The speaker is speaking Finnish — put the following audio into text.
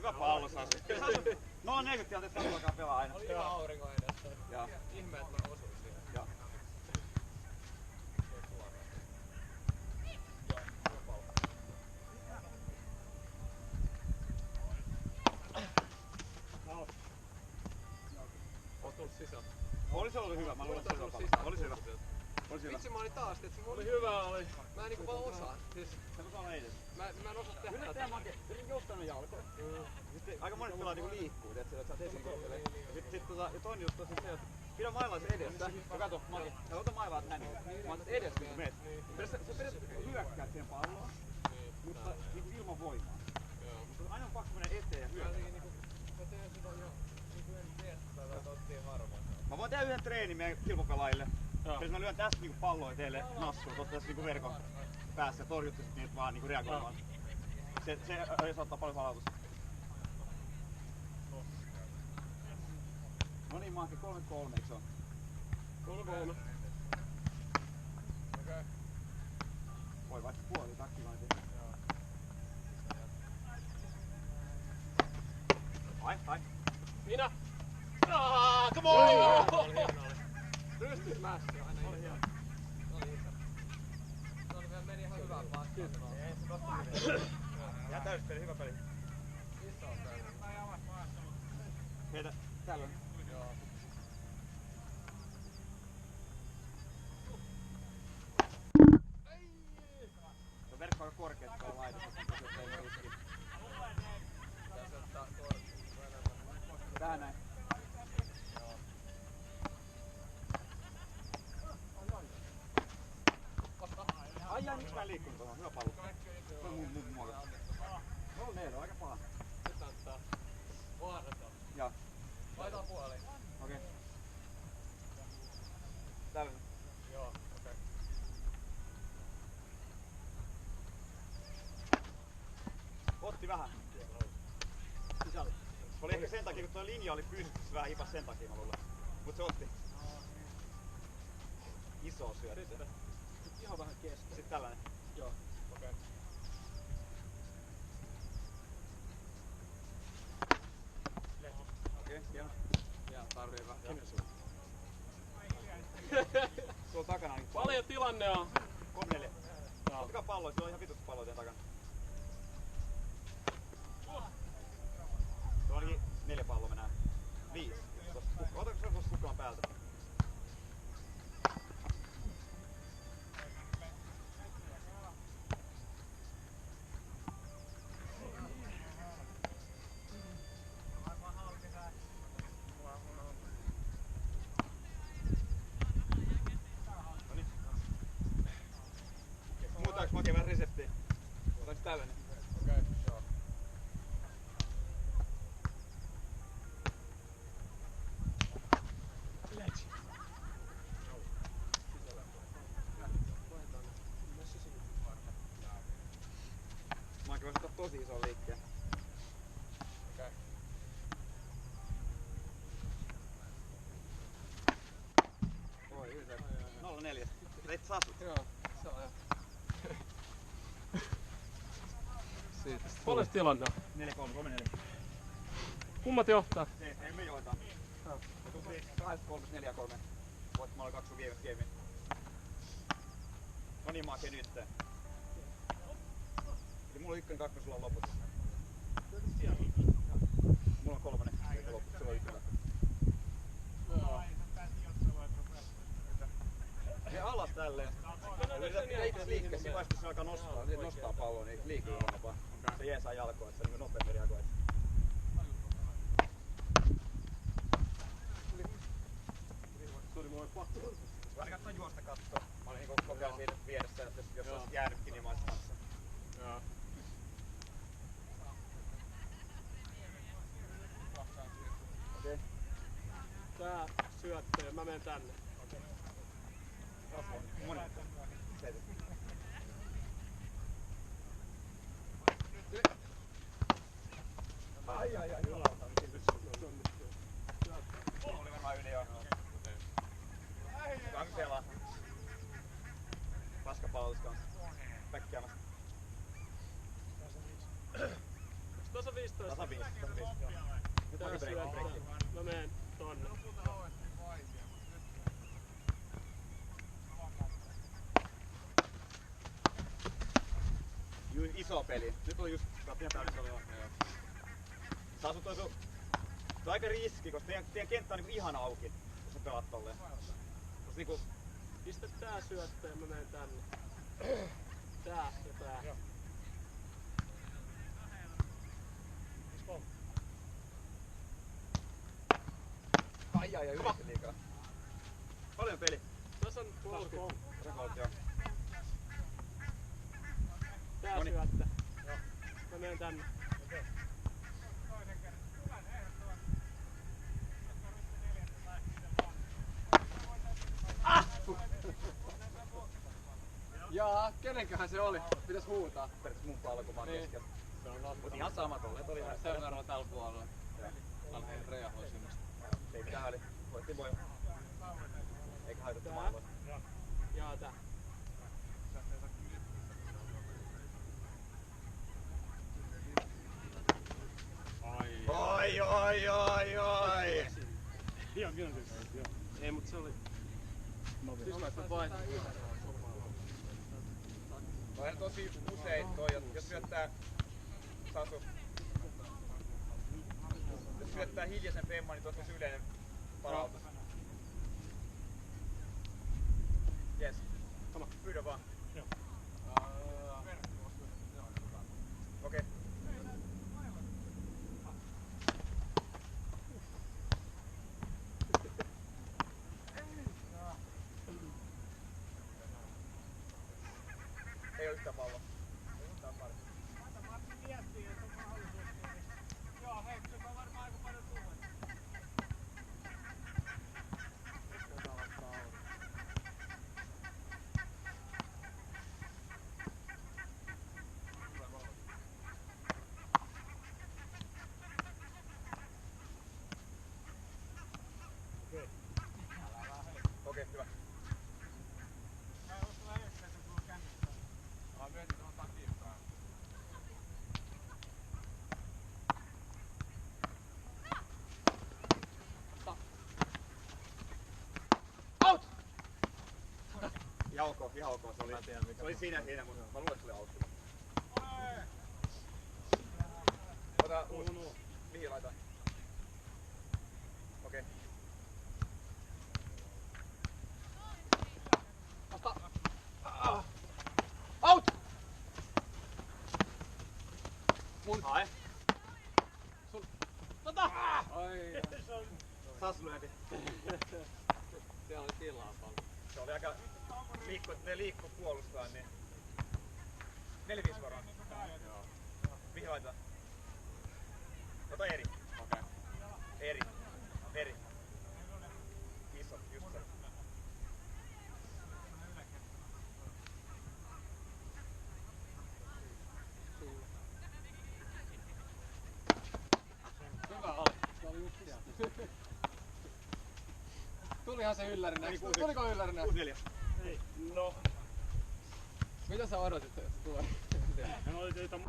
Hyvä pallo Sasu. No 40 tilanteessa Sasu alkaa pelaa aina. Oli hyvä aurinko edessä. Joo. Ihme, että mä osuin siihen. Joo. Oot tullut sisään. Olisi ollut hyvä, mä luulen, että se oli hyvä. Olisi hyvä. Olisi hyvä. Vitsi mä olin taas, että se Oli hyvä, oli. Mä en niinku vaan osaa. Siis Se voisi olla edes. mä en osaa tehdä Kyllä tehdään make. Se on joustanut jalkoja. Sitten aika monet pelaat niinku liikkuu, tiedätkö, että sä oot ensin kohtelee. Ja toinen juttu on se, että pidä mailais edessä. Ja kato, make. Ja ota mailaa näin. Mä otat edessä kun meet. Sä periaatteessa hyökkäät siihen palloon, mutta niinku ilman voimaa. Mutta aina on pakko mennä eteen ja hyökkää. Mä teen sitä jo niinku en tiedä, että ottiin varmaan. Mä voin tehdä yhden treenin meidän kilpapelaajille. Jos mä lyön tästä niinku palloa teille nassuun, totta tässä niinku verkon päässä ja torjutte sit niitä vaan niinku reagoimaan. Se ottaa paljon palautusta. No niin, Manke, 3-3, eikö se oo? 3-3. Okei. Voi vaikka puoli takkivainti. Hai. Minä! Come on! Oli hieno. Rystys mässi aina. Oli hieno. Se oli vielä meni ihan hyvää paskaa. Jää täyspeli, hyvä peli. Iso peli. Heitä tällöin. Joo. Se verkko on aika korkea, että täällä laitossa. Pitäisi ottaa kortti. Tähän näin. Ai, miksi mä en liikkunut tuohon? Hyvä pallo. Se on mun muokas. 0-4, aika paha. Nyt näyttää. Vaarata. Joo. Laitaan puoliin. Okei. Tällöin. Joo, okei. Otti vähän. Sisällä. Se oli ehkä sen takia, kun tuo linja oli pystyssä, se vähän hipas sen takia mä luulen. Mut se otti. Iso syöttö. Sitten ihan vähän kesken. Sitten tällainen. Joo. Okei. Okei, hieno. Vielä tarvii vähän. Kenen sulla? Tuolla takana on Paljon tilanne on. 3-4. Ottakaa palloja, siellä on ihan vitusti palloja teidän takana. Se on ainakin 4 palloa mennään. 5. Otako se tuossa kukkalan päältä? Noniin. Muutaaks Make vähän reseptiä? Otaks tällainen? Okei, joo. Make voisi ottaa tosi ison liikkeen. Okei. Oi, 0-4. Teit Sasu. Joo, se on ihan. Siitä sit Paljon tilanne on? 4-3, 3-4. Kummat johtaa? Ei me johdetaan. Me tultiin 2-3, 4-3. Voittamalla 2 sun viimeistä gameia. No niin, Make nytte. Eli mulla on 1, 2, sulla on loput. Mulla on 3, eikä loput, sulla on 1. Ne alas tälleen. Yritä itse liikkeessä, siinä vaiheessa se alkaa nostaa palloa, niin liikkuu huonompaa. Se jeesaa jalkoa, että sä niinku nopeammin reagoit. Sori, mulla oli pakko. Vähän katsoa juosta kattoa. Mä olin niinku koko ajan siinä vieressä, että jos olisi jäänytkin, niin mä olisin kanssa. Joo. Okei. Tää syöttö ja mä menen tänne. Moni. Seiti. Ai. Oli varmaan yli joo. Onko siellä paskapalautus kanssa? Päkkäämässä. Tuossa 15 Tasaviisi. Tää syöttää. Mä menen tonne. Iso peli. Nyt on just katsotaan, se oli Sasu toi sun... Se on aika riski, koska teidän kenttä on niinku ihan auki, jos sä pelaat tolleen. Koska niinku... Pistä tää syöttää ja mä menen tänne. Tää ja tää. Joo. Ai, yritti liikaa. Paljon peli. Tässä on 30. Rekolt, joo. Tää Noniin. syöttää. Mä menen tänne. Okei. Jaa, kenenköhän se oli? Pitäis huutaa. Periaatteessa mun pallo, kun mä oon Niin. keskellä. Se on loppu. Mut ihan sama tolleen, oli ihan Sen verran tällä puolella. Joo. Alheen reahoi sinusta. Ei mitään häli. Voitti voi. Eikä haitattu Tää. maailmaa. Jaa tää. Oi! Ihan kyllä. Ei mut se oli... Pystytkö painaa? Toihan tosi usein toi, jos syöttää Sasu. Jos syöttää hiljaisen femman, niin tuossa on yleinen palautus. Jes. Pyydä vaan. Joo. Okei. Ei oo yhtään palloa. Tää on pari. Okei, hyvä. Out! Ihan ok. Se oli siinä, mutta mä luulen, että se oli out. Ota uusi. Mihin laitaan? Okei. Vasta. Out! Mun. Hae. Tota! Ai. Sasu lyönti. Siellä oli tilaa paljon. Se oli aika... Ne liikku puolustaa, niin... 4-5 varaan. Mihin laitetaan? Ota eri. Okei. Eri. Iso, just se. Hyvä oli. Se oli just siellä. Tulihan se yllärinä. Tuliko yllärinä? 6-4. Ei. No. Mitä sä odotit, että se tulee? En ole teitä